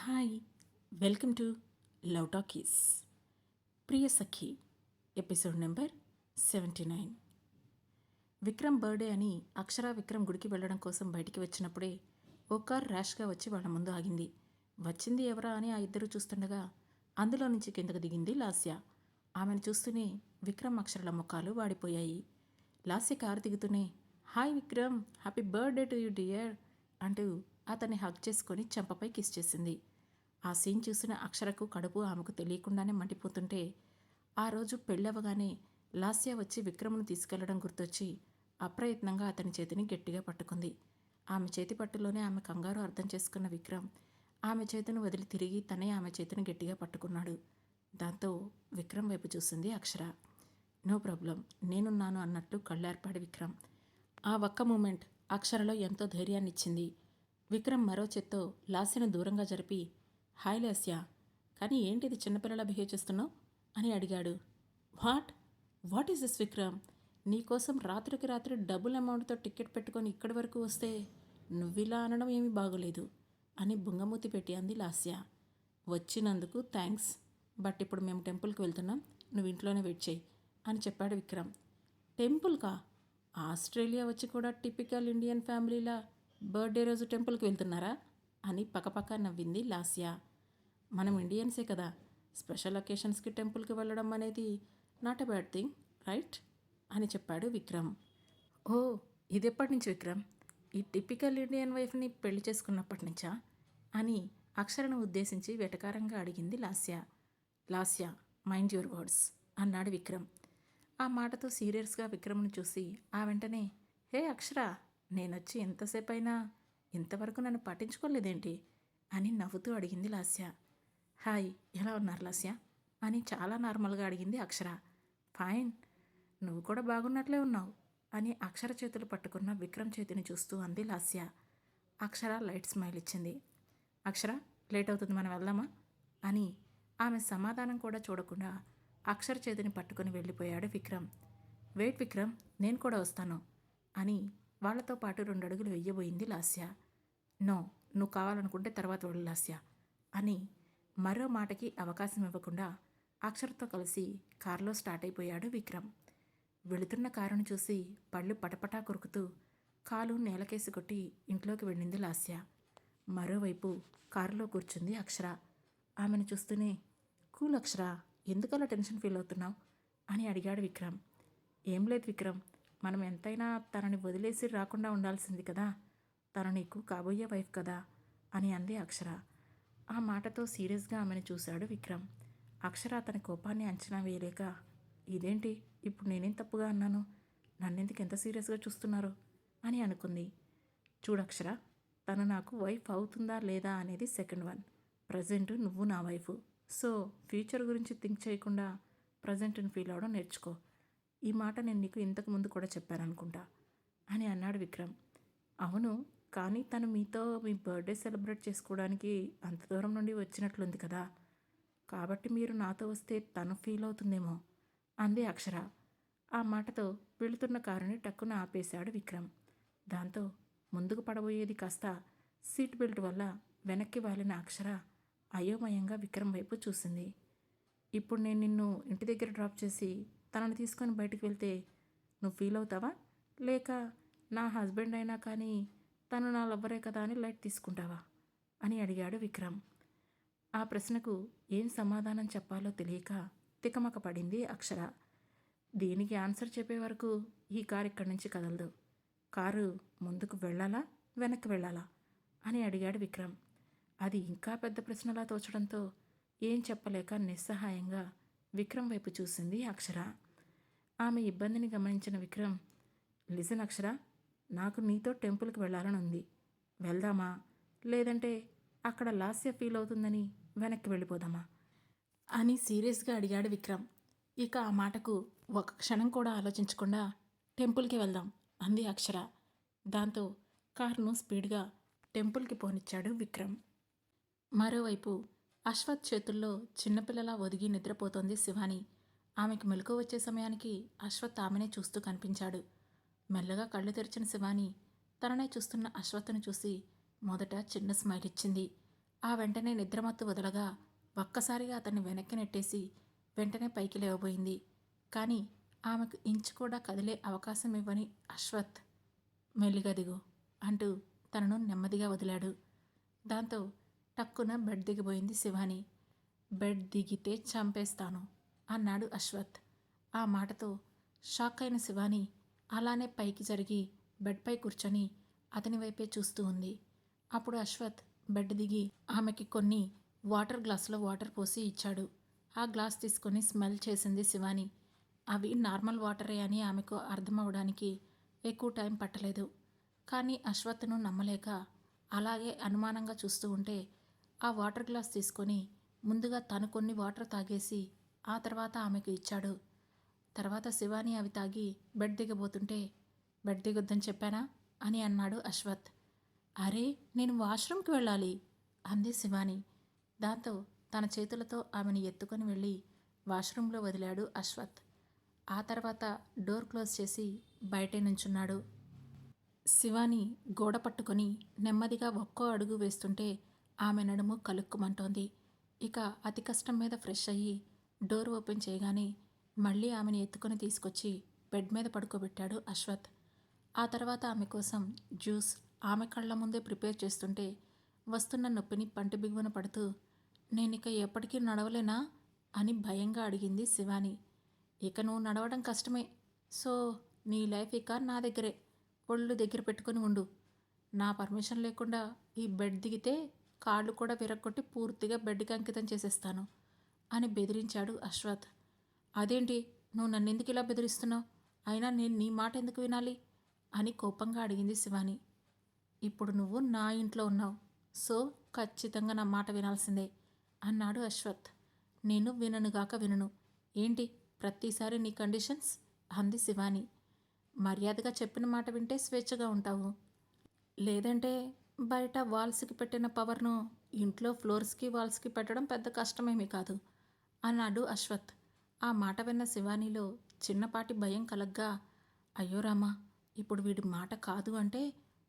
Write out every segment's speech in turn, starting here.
Hi, welcome to love talkies. Priya Sakhi episode number 79. Vikram birthday అని అక్షర విక్రమ్ గుడికి వెళ్ళడం కోసం బయటికి వచ్చినప్పుడే ఓ కార్ ర్యాష్గా వచ్చి వాళ్ళ ముందు ఆగింది. వచ్చింది ఎవరా అని ఆ ఇద్దరు చూస్తుండగా అందులో నుంచి కిందకు దిగింది లాస్య. ఆమెను చూస్తూనే విక్రమ్ అక్షరాల ముఖాలు వాడిపోయాయి. లాస్య కారు దిగుతూనే hi Vikram, happy birthday to you dear అంటూ అతన్ని హగ్ చేసుకొని చెంపపై కిస్ చేసింది. ఆ సీన్ చూసిన అక్షరకు కడుపు ఆమెకు తెలియకుండానే మండిపోతుంటే ఆ రోజు పెళ్ళవగానే లాస్య వచ్చి విక్రమ్ను తీసుకెళ్లడం గుర్తొచ్చి అప్రయత్నంగా అతని చేతిని గట్టిగా పట్టుకుంది. ఆమె చేతి పట్టులోనే ఆమె కంగారు అర్థం చేసుకున్న విక్రమ్ ఆమె చేతిని వదిలి తిరిగి తనే ఆమె చేతిని గట్టిగా పట్టుకున్నాడు. దాంతో విక్రమ్ వైపు చూసింది అక్షర. నో ప్రాబ్లం, నేనున్నాను అన్నట్టు కళ్ళార్పాడు విక్రమ్. ఆ ఒక్క మూమెంట్ అక్షరలో ఎంతో ధైర్యాన్నిచ్చింది. విక్రమ్ మరో చేత్తో లాస్యను దూరంగా జరిపి హాయ్ లాస్య, కానీ ఏంటిది చిన్నపిల్లలా బిహేవ్ చేస్తున్నావు అని అడిగాడు. What is this Vikram? నీకోసం రాత్రికి రాత్రి డబుల్ అమౌంట్తో టికెట్ పెట్టుకొని ఇక్కడి వరకు వస్తే నువ్విలా అనడం ఏమీ బాగోలేదు అని బుంగమూతి పెట్టి అంది లాస్య. వచ్చినందుకు థ్యాంక్స్, బట్ ఇప్పుడు మేము టెంపుల్కి వెళ్తున్నాం, నువ్వు ఇంట్లోనే వెయిట్ చేయి అని చెప్పాడు విక్రమ్. టెంపుల్కా? ఆస్ట్రేలియా వచ్చి కూడా టిపికల్ ఇండియన్ ఫ్యామిలీలా బర్త్డే రోజు టెంపుల్కి వెళ్తున్నారా అని పకపక నవ్వింది లాస్య. మనం ఇండియన్సే కదా, స్పెషల్ అకేషన్స్కి టెంపుల్కి వెళ్ళడం అనేది not a bad thing, right అని చెప్పాడు విక్రమ్. ఓ, ఇదెప్పటి నుంచి విక్రమ్? ఈ టిపికల్ ఇండియన్ వైఫ్ని పెళ్లి చేసుకున్నప్పటి నుంచా అని అక్షరను ఉద్దేశించి వెటకారంగా అడిగింది Lasya. Lasya, mind your words అన్నాడు విక్రమ్. ఆ మాటతో సీరియస్గా విక్రమ్ను చూసి ఆ వెంటనే హే అక్షర, నేనొచ్చి ఎంతసేపు అయినా ఇంతవరకు నన్ను పట్టించుకోలేదేంటి అని నవ్వుతూ అడిగింది లాస్య. హాయ్, ఎలా ఉన్నారు లాస్య అని చాలా నార్మల్గా అడిగింది అక్షర. ఫైన్, నువ్వు కూడా బాగున్నట్లే ఉన్నావు అని అక్షర చేతులు పట్టుకున్న విక్రమ్ చేతిని చూస్తూ అంది లాస్య. అక్షర లైట్ స్మైల్ ఇచ్చింది. అక్షర, లేట్ అవుతుంది, మనం వెళ్దామా అని ఆమె సమాధానం కూడా చూడకుండా అక్షర చేతిని పట్టుకుని వెళ్ళిపోయాడు విక్రమ్. వెయిట్ విక్రమ్, నేను కూడా వస్తాను అని వాళ్లతో పాటు 2 అడుగులు వెయ్యబోయింది లాస్య. నో, నువ్వు కావాలనుకుంటే తర్వాత వెళ్ళు లాస్య అని మరో మాటకి అవకాశం ఇవ్వకుండా అక్షర్తో కలిసి కారులో స్టార్ట్ అయిపోయాడు విక్రమ్. వెళుతున్న కారును చూసి పళ్ళు పటపటా కొరుకుతూ కాలు నేలకేసి కొట్టి ఇంట్లోకి వెళ్ళింది లాస్య. మరోవైపు కారులో కూర్చుంది అక్షర. ఆమెను చూస్తూనే కూల్ అక్షర, ఎందుకలా టెన్షన్ ఫీల్ అవుతున్నావు అని అడిగాడు విక్రమ్. ఏం లేదు విక్రమ్, మనం ఎంతైనా తనని వదిలేసి రాకుండా ఉండాల్సింది కదా, తను నీకు కాబోయే వైఫ్ కదా అని అంది అక్షర. ఆ మాటతో సీరియస్గా ఆమెను చూశాడు విక్రమ్. అక్షర అతని కోపాన్ని అంచనా వేయలేక ఇదేంటి ఇప్పుడు నేనేం తప్పుగా అన్నాను, నన్నెందుకు ఎంత సీరియస్గా చూస్తున్నారు అని అనుకుంది. చూడక్షర, తను నాకు వైఫ్ అవుతుందా లేదా అనేది సెకండ్ వన్. ప్రజెంట్ నువ్వు నా వైఫ్, సో ఫ్యూచర్ గురించి థింక్ చేయకుండా ప్రజెంట్ని ఫీల్ అవడం నేర్చుకో. ఈ మాట నేను నీకు ఇంతకు ముందు కూడా చెప్పాను అనుకుంటా అని అన్నాడు విక్రమ్. అవును, కానీ తను మీతో మీ బర్త్డే సెలబ్రేట్ చేసుకోవడానికి అంత దూరం నుండి వచ్చినట్లుంది కదా, కాబట్టి మీరు నాతో వస్తే తను ఫీల్ అవుతుందేమో అంది అక్షర. ఆ మాటతో వెళుతున్న కారుని టక్కున ఆపేశాడు విక్రమ్. దాంతో ముందుకు పడబోయేది కాస్త సీట్ బెల్ట్ వల్ల వెనక్కి వాలిన అక్షర అయోమయంగా విక్రమ్ వైపు చూసింది. ఇప్పుడు నేను నిన్ను ఇంటి దగ్గర డ్రాప్ చేసి తనని తీసుకొని బయటికి వెళ్తే నువ్వు ఫీల్ అవుతావా, లేక నా హస్బెండ్ అయినా కానీ తను నా లవ్వరే కదా అని లైట్ తీసుకుంటావా అని అడిగాడు విక్రమ్. ఆ ప్రశ్నకు ఏం సమాధానం చెప్పాలో తెలియక తికమక పడింది అక్షర. దీనికి ఆన్సర్ చెప్పే వరకు ఈ కారు ఇక్కడి నుంచి కదలదు. కారు ముందుకు వెళ్ళాలా వెనక్కి వెళ్ళాలా అని అడిగాడు విక్రమ్. అది ఇంకా పెద్ద ప్రశ్నలా తోచడంతో ఏం చెప్పలేక నిస్సహాయంగా విక్రమ్ వైపు చూసింది అక్షర. ఆమె ఇబ్బందిని గమనించిన విక్రమ్, లిసన్ అక్షర, నాకు నీతో టెంపుల్కి వెళ్ళాలని ఉంది, వెళ్దామా లేదంటే అక్కడ లాస్య ఫీల్ అవుతుందని వెనక్కి వెళ్ళిపోదామా అని సీరియస్గా అడిగాడు విక్రమ్. ఇక ఆ మాటకు ఒక క్షణం కూడా ఆలోచించకుండా టెంపుల్కి వెళ్దాం అంది అక్షర. దాంతో కారును స్పీడ్గా టెంపుల్కి పోనిచ్చాడు విక్రమ్. మరోవైపు అశ్వత్ చేతుల్లో చిన్నపిల్లలా ఒదిగి నిద్రపోతోంది శివాని. ఆమెకు మెలకువ వచ్చే సమయానికి అశ్వత్ ఆమెనే చూస్తూ కనిపించాడు. మెల్లగా కళ్ళు తెరిచిన శివాని తననే చూస్తున్న అశ్వత్తును చూసి మొదట చిన్న స్మైల్ ఇచ్చింది. ఆ వెంటనే నిద్రమత్తు వదలగా ఒక్కసారిగా అతన్ని వెనక్కి నెట్టేసి వెంటనే పైకి లేవబోయింది. కానీ ఆమెకు ఇంచు కూడా కదిలే అవకాశం ఇవ్వని అశ్వత్ మెల్లిగా దిగు అంటూ తనను నెమ్మదిగా వదిలాడు. దాంతో టక్కున బెడ్ దిగిపోయింది శివాని. బెడ్ దిగితే చంపేస్తాను అన్నాడు అశ్వత్. ఆ మాటతో షాక్ అయిన శివాని అలానే పైకి జరిగి బెడ్పై కూర్చొని అతని వైపే చూస్తూ ఉంది. అప్పుడు అశ్వత్ బెడ్ దిగి ఆమెకి కొన్ని వాటర్ గ్లాసులో వాటర్ పోసి ఇచ్చాడు. ఆ గ్లాస్ తీసుకొని స్మెల్ చేసింది శివాని. అవి నార్మల్ వాటరే అని ఆమెకు అర్థమవడానికి ఎక్కువ టైం పట్టలేదు. కానీ అశ్వత్ను నమ్మలేక అలాగే అనుమానంగా చూస్తూ ఉంటే ఆ వాటర్ గ్లాస్ తీసుకొని ముందుగా తను కొన్ని వాటర్ తాగేసి ఆ తర్వాత ఆమెకు ఇచ్చాడు. తర్వాత శివాని అవి తాగి బెడ్ దిగబోతుంటే బెడ్ దిగొద్దని చెప్పానా అని అన్నాడు అశ్వత్. అరే నేను వాష్రూమ్కి వెళ్ళాలి అంది శివాని. దాంతో తన చేతులతో ఆమెను ఎత్తుకొని వెళ్ళి వాష్రూంలో వదిలాడు అశ్వత్. ఆ తర్వాత డోర్ క్లోజ్ చేసి బయటే నుంచున్నాడు. శివాని గోడ పట్టుకొని నెమ్మదిగా ఒక్కో అడుగు వేస్తుంటే ఆమె నడుము కలుక్కుమంటోంది. ఇక అతి కష్టం మీద ఫ్రెష్ అయ్యి డోర్ ఓపెన్ చేయగానే మళ్ళీ ఆమెను ఎత్తుకొని తీసుకొచ్చి బెడ్ మీద పడుకోబెట్టాడు అశ్వత్. ఆ తర్వాత ఆమె కోసం జ్యూస్ ఆమె కళ్ళ ముందే ప్రిపేర్ చేస్తుంటే వస్తున్న నొప్పిని పంటి బిగువన పడుతూ నేనిక ఎప్పటికీ నడవలేనా అని భయంగా అడిగింది శివాని. ఇక నువ్వు నడవడం కష్టమే. సో నీ లైఫ్ ఇక నా దగ్గరే. ఒళ్ళు దగ్గర పెట్టుకొని ఉండు. నా పర్మిషన్ లేకుండా ఈ బెడ్ దిగితే కాళ్ళు కూడా విరగ్గొట్టి పూర్తిగా బెడ్కి అంకితం చేసేస్తాను అని బెదిరించాడు అశ్వత్. అదేంటి నువ్వు నన్నెందుకు ఇలా బెదిరిస్తున్నావు? అయినా నేను నీ మాట ఎందుకు వినాలి అని కోపంగా అడిగింది శివాని. ఇప్పుడు నువ్వు నా ఇంట్లో ఉన్నావు. సో ఖచ్చితంగా నా మాట వినాల్సిందే అన్నాడు అశ్వత్. నేను విననుగాక వినను. ఏంటి ప్రతిసారి నీ కండిషన్స్ అంది శివాని. మర్యాదగా చెప్పిన మాట వింటే స్వేచ్ఛగా ఉంటావు. లేదంటే బయట వాల్స్కి పెట్టిన పవర్ను ఇంట్లో ఫ్లోర్స్కి వాల్స్కి పెట్టడం పెద్ద కష్టమేమీ కాదు అన్నాడు అశ్వత్. ఆ మాట విన్న శివానీలో చిన్నపాటి భయం కలగ్గా అయ్యో రామా, ఇప్పుడు వీడి మాట కాదు అంటే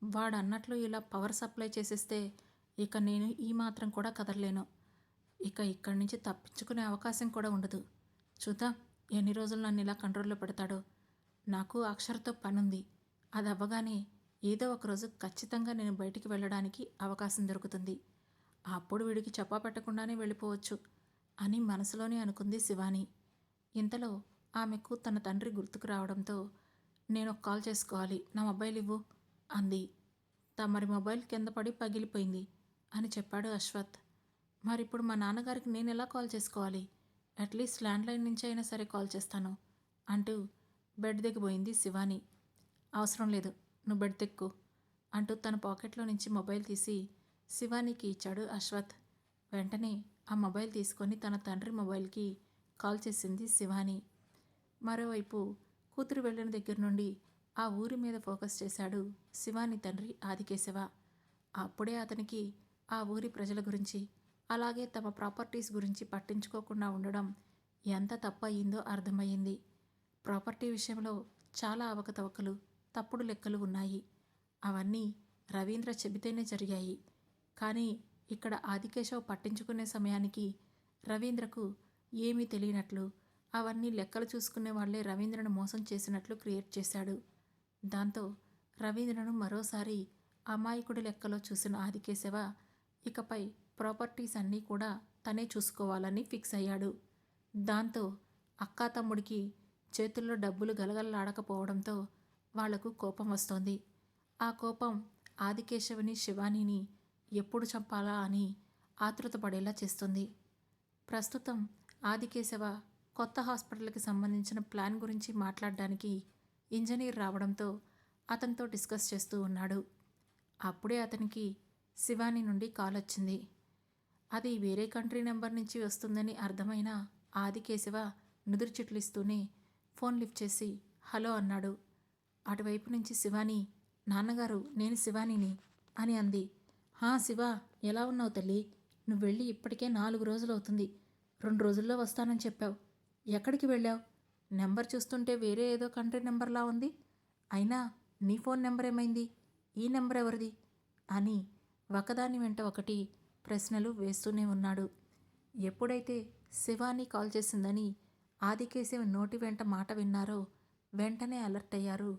వాడు అన్నట్లు ఇలా పవర్ సప్లై చేసేస్తే ఇక నేను ఈ మాత్రం కూడా కదలలేను. ఇక ఇక్కడి నుంచి తప్పించుకునే అవకాశం కూడా ఉండదు. చూద్దాం ఎన్ని రోజులు నన్ను ఇలా కంట్రోల్లో పెడతాడో. నాకు అక్షర్తో పనుంది. అది అవ్వగానే ఏదో ఒకరోజు ఖచ్చితంగా నేను బయటికి వెళ్ళడానికి అవకాశం దొరుకుతుంది. అప్పుడు వీడికి చెప్పా పెట్టకుండానే వెళ్ళిపోవచ్చు అని మనసులోనే అనుకుంది శివాని. ఇంతలో ఆమెకు తన తండ్రి గుర్తుకు రావడంతో నేను ఒక కాల్ చేసుకోవాలి, నా మొబైల్ ఇవ్వు అంది. తమరి మొబైల్ కింద పడి పగిలిపోయింది అని చెప్పాడు అశ్వత్. మరిప్పుడు మా నాన్నగారికి నేను ఎలా కాల్ చేసుకోవాలి? అట్లీస్ట్ ల్యాండ్లైన్ నుంచి అయినా సరే కాల్ చేస్తాను అంటూ బెడ్ దిగిపోయింది శివాని. అవసరం లేదు, నువ్వు బెడ్ దిక్కు అంటూ తన పాకెట్లో నుంచి మొబైల్ తీసి శివానీకి ఇచ్చాడు అశ్వత్. వెంటనే ఆ మొబైల్ తీసుకొని తన తండ్రి మొబైల్కి కాల్ చేసింది శివాని. మరోవైపు కూతురు వెళ్ళిన దగ్గర నుండి ఆ ఊరి మీద ఫోకస్ చేశాడు శివాని తండ్రి ఆదికేశవ. అప్పుడే అతనికి ఆ ఊరి ప్రజల గురించి అలాగే తమ ప్రాపర్టీస్ గురించి పట్టించుకోకుండా ఉండడం ఎంత తప్పు అయ్యిందో అర్థమయ్యింది. ప్రాపర్టీ విషయంలో చాలా అవకతవకలు, తప్పుడు లెక్కలు ఉన్నాయి. అవన్నీ రవీంద్ర చెబితేనే జరిగాయి. కానీ ఇక్కడ ఆదికేశవ్ పట్టించుకునే సమయానికి రవీంద్రకు ఏమీ తెలియనట్లు, అవన్నీ లెక్కలు చూసుకునే వాళ్లే రవీంద్రను మోసం చేసినట్లు క్రియేట్ చేశాడు. దాంతో రవీంద్రను మరోసారి అమాయకుడి లెక్కలో చూసిన ఆదికేశవ ఇకపై ప్రాపర్టీస్ అన్నీ కూడా తనే చూసుకోవాలని ఫిక్స్ అయ్యాడు. దాంతో అక్కా తమ్ముడికి చేతుల్లో డబ్బులు గలగలలాడకపోవడంతో వాళ్లకు కోపం వస్తోంది. ఆ కోపం ఆదికేశవుని శివానీని ఎప్పుడు చంపాలా అని ఆతృతపడేలా చేస్తుంది. ప్రస్తుతం ఆదికేశవ కొత్త హాస్పిటల్కి సంబంధించిన ప్లాన్ గురించి మాట్లాడడానికి ఇంజనీర్ రావడంతో అతనితో డిస్కస్ చేస్తూ ఉన్నాడు. అప్పుడే అతనికి శివాని నుండి కాల్ వచ్చింది. అది వేరే కంట్రీ నెంబర్ నుంచి వస్తుందని అర్థమైన ఆదికేశవ నుదురు చిట్లిస్తూనే ఫోన్ లిఫ్ట్ చేసి హలో అన్నాడు. అటువైపు నుంచి శివాని నాన్నగారు నేను శివానీని అని అంది. హా శివ, ఎలా ఉన్నావు తల్లి? నువ్వు వెళ్ళి ఇప్పటికే 4 రోజులు అవుతుంది. 2 రోజుల్లో వస్తానని చెప్పావు. ఎక్కడికి వెళ్ళావు? నెంబర్ చూస్తుంటే వేరే ఏదో కంట్రీ నెంబర్లా ఉంది. అయినా నీ ఫోన్ నెంబర్ ఏమైంది? ఈ నెంబర్ ఎవరిది అని ఒకదాని వెంట ఒకటి ప్రశ్నలు వేస్తూనే ఉన్నాడు. ఎప్పుడైతే శివాని కాల్ చేసిందని ఆదికేశవ్ నోటి వెంట మాట విన్నారో వెంటనే అలర్ట్ అయ్యారు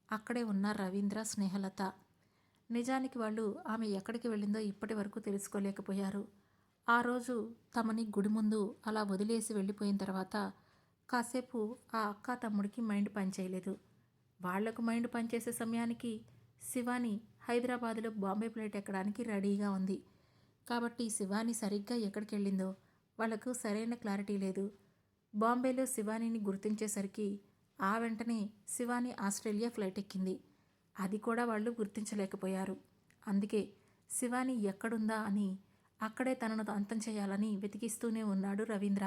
అక్కడే ఉన్న రవీంద్ర, స్నేహలత. నిజానికి వాళ్ళు ఆమె ఎక్కడికి వెళ్ళిందో ఇప్పటి వరకు తెలుసుకోలేకపోయారు. ఆ రోజు తమని గుడి ముందు అలా వదిలేసి వెళ్ళిపోయిన తర్వాత కాసేపు ఆ అక్క తమ్ముడికి మైండ్ పనిచేయలేదు. వాళ్లకు మైండ్ పనిచేసే సమయానికి శివాని హైదరాబాదులో బాంబే ఫ్లైట్ ఎక్కడానికి రెడీగా ఉంది. కాబట్టి శివాని సరిగ్గా ఎక్కడికి వెళ్ళిందో వాళ్లకు సరైన క్లారిటీ లేదు. బాంబేలో శివానీని గుర్తించేసరికి ఆ వెంటనే శివాని ఆస్ట్రేలియా ఫ్లైట్ ఎక్కింది. అది కూడా వాళ్ళు గుర్తించలేకపోయారు. అందుకే శివాని ఎక్కడుందా అని అక్కడే తనను అంతం చేయాలని వెతికిస్తూనే ఉన్నాడు రవీంద్ర.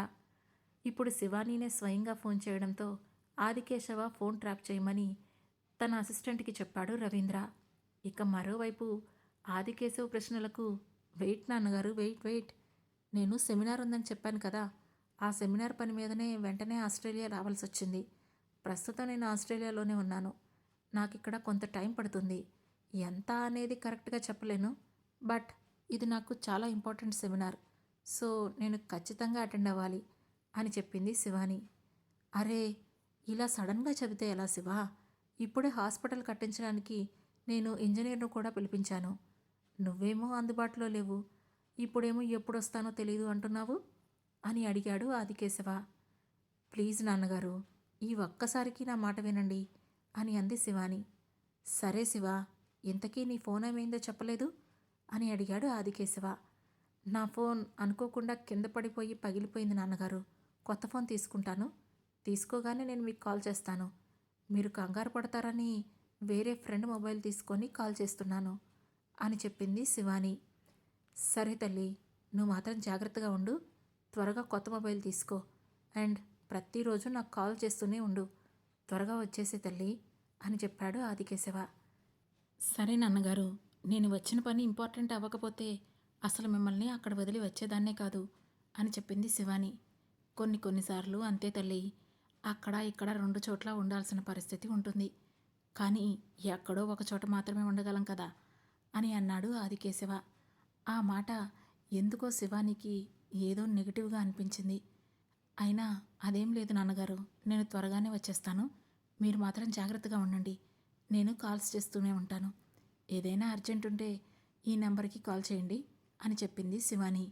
ఇప్పుడు శివానీనే స్వయంగా ఫోన్ చేయడంతో ఆదికేశవ ఫోన్ ట్రాప్ చేయమని తన అసిస్టెంట్కి చెప్పాడు రవీంద్ర. ఇక మరోవైపు ఆదికేశవ్ ప్రశ్నలకు వెయిట్ నాన్నగారు, వెయిట్. నేను సెమినార్ ఉందని చెప్పాను కదా, ఆ సెమినార్ పని మీదనే వెంటనే ఆస్ట్రేలియా రావాల్సి వచ్చింది. ప్రస్తుతం నేను ఆస్ట్రేలియాలోనే ఉన్నాను. నాకు ఇక్కడ కొంత టైం పడుతుంది. ఎంత అనేది కరెక్ట్గా చెప్పలేను. బట్ ఇది నాకు చాలా ఇంపార్టెంట్ సెమినార్. సో నేను ఖచ్చితంగా అటెండ్ అవ్వాలి అని చెప్పింది శివాని. అరే, ఇలా సడన్గా చెబితే ఎలా శివా? ఇప్పుడే హాస్పిటల్ కట్టించడానికి నేను ఇంజనీర్ను కూడా పిలిపించాను. నువ్వేమో అందుబాటులో లేవు. ఇప్పుడేమో ఎప్పుడొస్తానో తెలియదు అంటున్నావు అని అడిగాడు ఆదికేశవ. ప్లీజ్ నాన్నగారు, ఈ ఒక్కసారికి నా మాట వినండి అని అంది శివాని. సరే శివ, ఇంతకీ నీ ఫోన్ ఏమైందో చెప్పలేదు అని అడిగాడు ఆదికేశవ. నా ఫోన్ అనుకోకుండా కింద పడిపోయి పగిలిపోయింది నాన్నగారు. కొత్త ఫోన్ తీసుకుంటాను. తీసుకోగానే నేను మీకు కాల్ చేస్తాను. మీరు కంగారు పడతారని వేరే ఫ్రెండ్ మొబైల్ తీసుకొని కాల్ చేస్తున్నాను అని చెప్పింది శివాని. సరే తల్లి, నువ్వు మాత్రం జాగ్రత్తగా ఉండు. త్వరగా కొత్త మొబైల్ తీసుకో. అండ్ ప్రతిరోజు నాకు కాల్ చేస్తూనే ఉండు. త్వరగా వచ్చేసే తల్లి అని చెప్పాడు ఆదికేశవ. సరే నాన్నగారు, నేను వచ్చిన పని ఇంపార్టెంట్ అవ్వకపోతే అసలు మిమ్మల్ని అక్కడ వదిలి వచ్చేదాన్నే కాదు అని చెప్పింది శివాని. కొన్నిసార్లు అంతే తల్లి, అక్కడ ఇక్కడ 2 చోట్ల ఉండాల్సిన పరిస్థితి ఉంటుంది. కానీ ఎక్కడో ఒక చోట మాత్రమే ఉండగలం కదా అని అన్నాడు ఆదికేశవ. ఆ మాట ఎందుకో శివానికి ఏదో నెగిటివ్గా అనిపించింది. అయినా అదేం లేదు నాన్నగారు, నేను త్వరగానే వచ్చేస్తాను. మీరు మాత్రం జాగ్రత్తగా ఉండండి. నేను కాల్స్ చేస్తూనే ఉంటాను. ఏదైనా అర్జెంట్ ఉంటే ఈ నెంబర్కి కాల్ చేయండి అని చెప్పింది శివాని.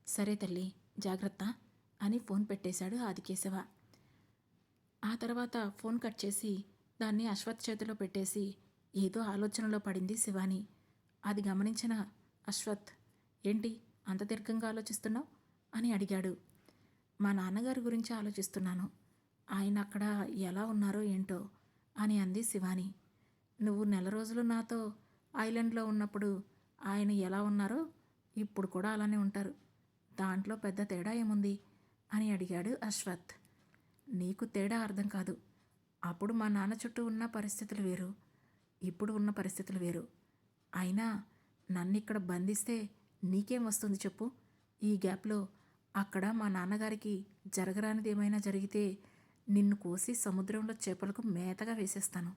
సరే తల్లి, జాగ్రత్త అని ఫోన్ పెట్టేశాడు ఆదికేశవ. ఆ తర్వాత ఫోన్ కట్ చేసి దాన్ని అశ్వత్ చేతిలో పెట్టేసి ఏదో ఆలోచనలో పడింది శివాని. అది గమనించిన అశ్వత్, ఏంటి అంత దీర్ఘంగా ఆలోచిస్తున్నావు అని అడిగాడు. మా నాన్నగారి గురించి ఆలోచిస్తున్నాను. ఆయన అక్కడ ఎలా ఉన్నారో ఏంటో అని అంది శివాని. నువ్వు 1 రోజులు నాతో ఐలాండ్లో ఉన్నప్పుడు ఆయన ఎలా ఉన్నారో ఇప్పుడు కూడా అలానే ఉంటారు. దాంట్లో పెద్ద తేడా ఏముంది అని అడిగాడు అశ్వత్. నీకు తేడా అర్థం కాదు. అప్పుడు మా నాన్న చుట్టూ ఉన్న పరిస్థితులు వేరు, ఇప్పుడు ఉన్న పరిస్థితులు వేరు. అయినా నన్ను ఇక్కడ బంధిస్తే నీకేం వస్తుంది చెప్పు? ఈ గ్యాప్లో అక్కడ మా నాన్నగారికి జరగరానిది ఏమైనా జరిగితే నిన్ను కోసి సముద్రంలో చేపలకు మేతగా వేసేస్తాను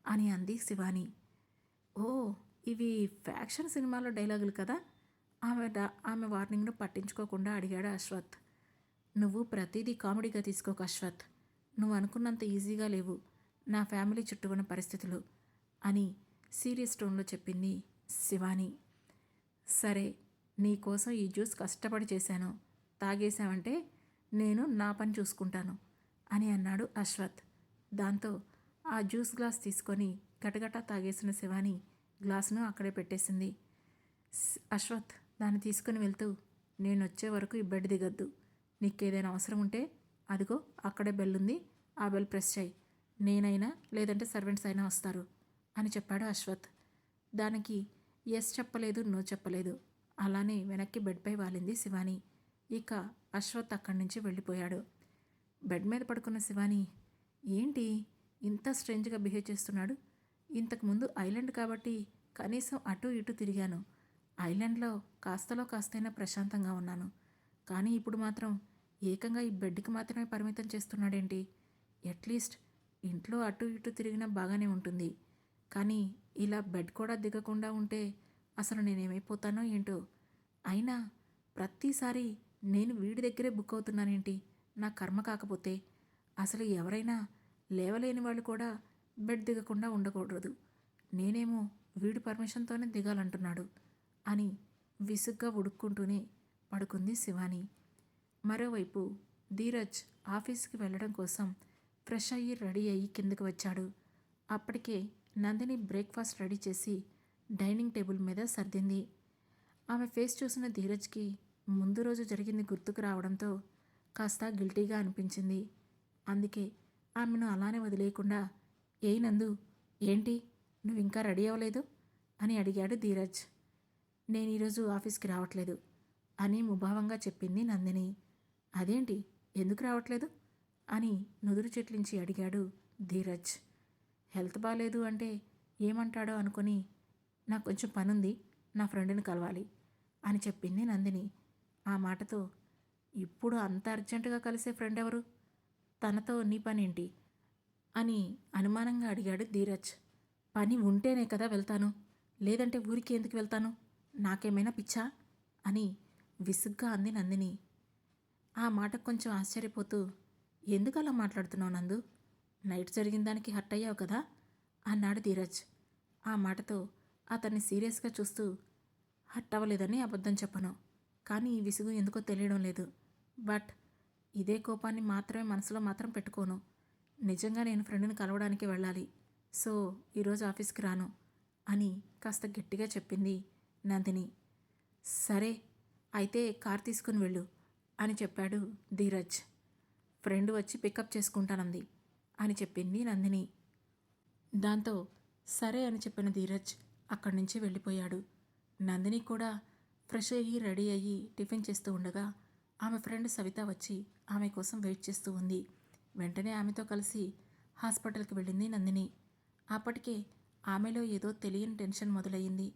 అని అంది శివాని. ఓ, ఇవి ఫ్యాక్షన్ సినిమాలో డైలాగులు కదా? ఆమె వార్నింగ్ను పట్టించుకోకుండా అడిగాడు అశ్వత్. నువ్వు ప్రతిదీ కామెడీగా తీసుకోకు అశ్వత్. నువ్వు అనుకున్నంత ఈజీగా లేవు నా ఫ్యామిలీ చుట్టూ ఉన్న పరిస్థితులు అని సీరియస్ టోన్లో చెప్పింది శివాని. సరే, నీకోసం ఈ జ్యూస్ కష్టపడి చేశాను. తాగేశావంటే నేను నా పని చూసుకుంటాను అని అన్నాడు అశ్వత్. దాంతో ఆ జ్యూస్ గ్లాస్ తీసుకొని గటగటా తాగేసిన శివాని గ్లాసును అక్కడే పెట్టేసింది. అశ్వత్ దాన్ని తీసుకుని వెళ్తూ, నేను వచ్చే వరకు ఈ బెడ్ దిగద్దు. నీకేదైనా అవసరం ఉంటే అదిగో అక్కడే బెల్ ఉంది, ఆ బెల్ ప్రెస్ చేయి. నేనైనా లేదంటే సర్వెంట్స్ అయినా వస్తారు అని చెప్పాడు అశ్వత్. దానికి ఎస్ చెప్పలేదు, నో చెప్పలేదు. అలానే వెనక్కి బెడ్పై వాలింది శివాని. ఇక అశ్వత్ అక్కడి నుంచి వెళ్ళిపోయాడు. బెడ్ మీద పడుకున్న శివాని, ఏంటి ఇంత స్ట్రేంజ్గా బిహేవ్ చేస్తున్నాడు? ఇంతకుముందు ఐలాండ్ కాబట్టి కనీసం అటు ఇటు తిరిగాను. ఐలాండ్లో కాస్తలో కాస్తైనా ప్రశాంతంగా ఉన్నాను. కానీ ఇప్పుడు మాత్రం ఏకంగా ఈ బెడ్కి మాత్రమే పరిమితం చేస్తున్నాడేంటి? అట్లీస్ట్ ఇంట్లో అటు ఇటు తిరిగినా బాగానే ఉంటుంది. కానీ ఇలా బెడ్ కూడా దిగకుండా ఉంటే అసలు నేనేమైపోతానో ఏంటో అయినా ప్రతిసారి నేను వీడి దగ్గరే బుక్ అవుతున్నానేంటి? నా కర్మ కాకపోతే. అసలు ఎవరైనా లేవలేని వాళ్ళు కూడా బెడ్ దిగకుండా ఉండకూడదు. నేనేమో వీడి పర్మిషన్తోనే దిగాలంటున్నాడు అని విసుగ్గా ఉడుక్కుంటూనే పడుకుంది శివాని. మరోవైపు ధీరజ్ ఆఫీస్కి వెళ్ళడం కోసం ఫ్రెష్ అయ్యి రెడీ అయ్యి కిందకి వచ్చాడు. అప్పటికే నందిని బ్రేక్ఫాస్ట్ రెడీ చేసి డైనింగ్ టేబుల్ మీద సర్దింది. ఆమె ఫేస్ చూసిన ధీరజ్కి ముందు రోజు జరిగింది గుర్తుకు రావడంతో కాస్త గిల్టీగా అనిపించింది. అందుకే ఆమెను అలానే వదిలేయకుండా, ఏయ్ నందు, ఏంటి నువ్వు ఇంకా రెడీ అవ్వలేదు అని అడిగాడు ధీరజ్. నేను ఈరోజు ఆఫీస్కి రావట్లేదు అని ముభావంగా చెప్పింది నందిని. అదేంటి, ఎందుకు రావట్లేదు అని నుదురు చెట్లించి అడిగాడు ధీరజ్. హెల్త్ బాగాలేదు అంటే ఏమంటాడో అనుకుని, నాకు కొంచెం పనుంది, నా ఫ్రెండ్ని కలవాలి అని చెప్పింది నందిని. ఆ మాటతో, ఇప్పుడు అంత అర్జెంటుగా కలిసే ఫ్రెండ్ ఎవరు? తనతో నీ పనేంటి అని అనుమానంగా అడిగాడు ధీరజ్. పని ఉంటేనే కదా వెళ్తాను, లేదంటే ఊరికి ఎందుకు వెళ్తాను? నాకేమైనా పిచ్చా అని విసుగ్గా అంది నందిని. ఆ మాటకు కొంచెం ఆశ్చర్యపోతూ, ఎందుకు అలా మాట్లాడుతున్నావు నందు? నైట్ జరిగిన దానికి హర్ట్ అయ్యావు కదా అన్నాడు ధీరజ్. ఆ మాటతో అతన్ని సీరియస్గా చూస్తూ, హర్ట్ అవ్వలేదని అబద్ధం చెప్పను, కానీ ఈ విసుగు ఎందుకో తెలియడం లేదు. బట్ ఇదే కోపాన్ని మాత్రమే మనసులో మాత్రం పెట్టుకోను. నిజంగా నేను ఫ్రెండ్ని కలవడానికి వెళ్ళాలి, సో ఈరోజు ఆఫీస్కి రాను అని కాస్త గట్టిగా చెప్పింది నందిని. సరే అయితే కార్ తీసుకుని వెళ్ళు అని చెప్పాడు ధీరజ్. ఫ్రెండ్ వచ్చి పికప్ చేసుకుంటానంది అని చెప్పింది నందిని. దాంతో సరే అని చెప్పిన ధీరజ్ అక్కడి నుంచి వెళ్ళిపోయాడు. నందిని కూడా ఫ్రెష్ అయ్యి రెడీ అయ్యి టిఫిన్ చేస్తూ ఉండగా ఆమె ఫ్రెండ్ సవిత వచ్చి ఆమె కోసం వెయిట్ చేస్తూ ఉంది. వెంటనే ఆమెతో కలిసి హాస్పిటల్కి వెళ్ళింది నందిని. అప్పటికే ఆమెలో ఏదో తెలియని టెన్షన్ మొదలయ్యింది.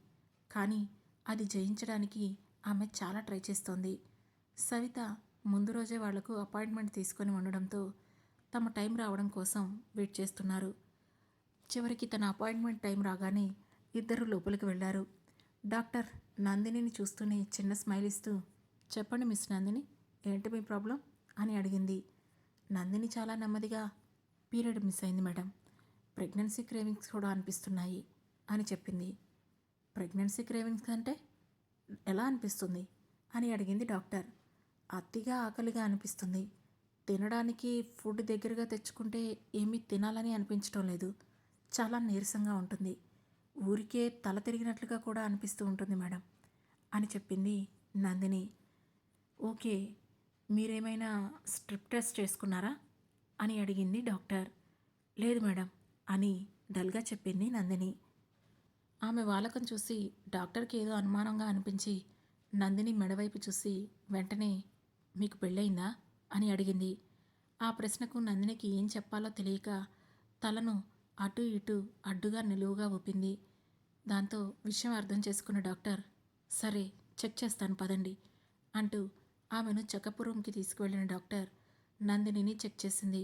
కానీ అది జయించడానికి ఆమె చాలా ట్రై చేస్తోంది. సవిత ముందు రోజే వాళ్లకు అపాయింట్మెంట్ తీసుకొని ఉండడంతో తమ టైం రావడం కోసం వెయిట్ చేస్తున్నారు. చివరికి తన అపాయింట్మెంట్ టైం రాగానే ఇద్దరు లోపలికి వెళ్ళారు. డాక్టర్ నందినిని చూస్తూనే చిన్న స్మైల్ ఇస్తూ, చెప్పండి మిస్ నందిని, ఏంటి మీ ప్రాబ్లం అని అడిగింది. నందిని చాలా నెమ్మదిగా, పీరియడ్ మిస్ అయింది మేడం, ప్రెగ్నెన్సీ క్రేవింగ్స్ కూడా అనిపిస్తున్నాయి అని చెప్పింది. ప్రెగ్నెన్సీ క్రేవింగ్స్ అంటే ఎలా అనిపిస్తుంది అని అడిగింది డాక్టర్. అతిగా ఆకలిగా అనిపిస్తుంది, తినడానికి ఫుడ్ దగ్గరగా తెచ్చుకుంటే ఏమీ తినాలని అనిపించడం లేదు, చాలా నీరసంగా ఉంటుంది, ఊరికే తల తిరిగినట్లుగా కూడా అనిపిస్తూ ఉంటుంది మేడం అని చెప్పింది నందిని. ఓకే, మీరేమైనా స్ట్రిప్ టెస్ట్ చేసుకున్నారా అని అడిగింది డాక్టర్. లేదు మేడం అని డల్గా చెప్పింది నందిని. ఆమె వాలకం చూసి డాక్టర్కి ఏదో అనుమానంగా అనిపించి నందిని మెడవైపు చూసి వెంటనే, మీకు పెళ్ళయిందా అని అడిగింది. ఆ ప్రశ్నకు నందినికి ఏం చెప్పాలో తెలియక తలను అటు ఇటు అడ్డుగా నిలువుగా ఊపింది. దాంతో విషయం అర్థం చేసుకున్న డాక్టర్, సరే చెక్ చేస్తాను పదండి అంటూ ఆమెను చెకప్ రూమ్కి తీసుకువెళ్ళిన డాక్టర్ నందినిని చెక్ చేసింది.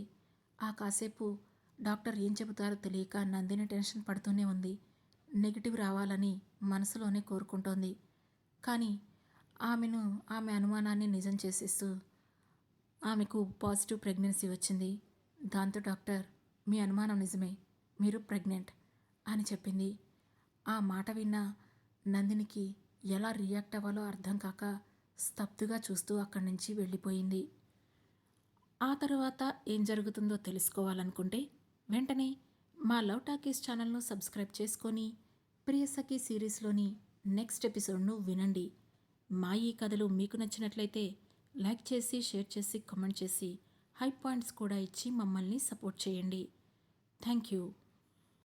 ఆ కాసేపు డాక్టర్ ఏం చెబుతారో తెలియక నందిని టెన్షన్ పడుతూనే ఉంది. నెగిటివ్ రావాలని మనసులోనే కోరుకుంటోంది. కానీ ఆమె అనుమానాన్ని నిజం చేసేస్తూ ఆమెకు పాజిటివ్ ప్రెగ్నెన్సీ వచ్చింది. దాంతో డాక్టర్, మీ అనుమానం నిజమే, మీరు ప్రెగ్నెంట్ అని చెప్పింది. ఆ మాట విన్న నందినికి ఎలా రియాక్ట్ అవ్వాలో అర్థం కాక స్తబ్దుగా చూస్తూ అక్కడి నుంచి వెళ్ళిపోయింది. ఆ తర్వాత ఏం జరుగుతుందో తెలుసుకోవాలనుకుంటే వెంటనే మా లవ్ టాకీస్ ఛానల్ను సబ్స్క్రైబ్ చేసుకొని ప్రియసఖి సిరీస్లోని నెక్స్ట్ ఎపిసోడ్ను వినండి. మా ఈ కథలు మీకు నచ్చినట్లయితే లైక్ చేసి, షేర్ చేసి, కామెంట్ చేసి, హై పాయింట్స్ కూడా ఇచ్చి మమ్మల్ని సపోర్ట్ చేయండి. Thank you.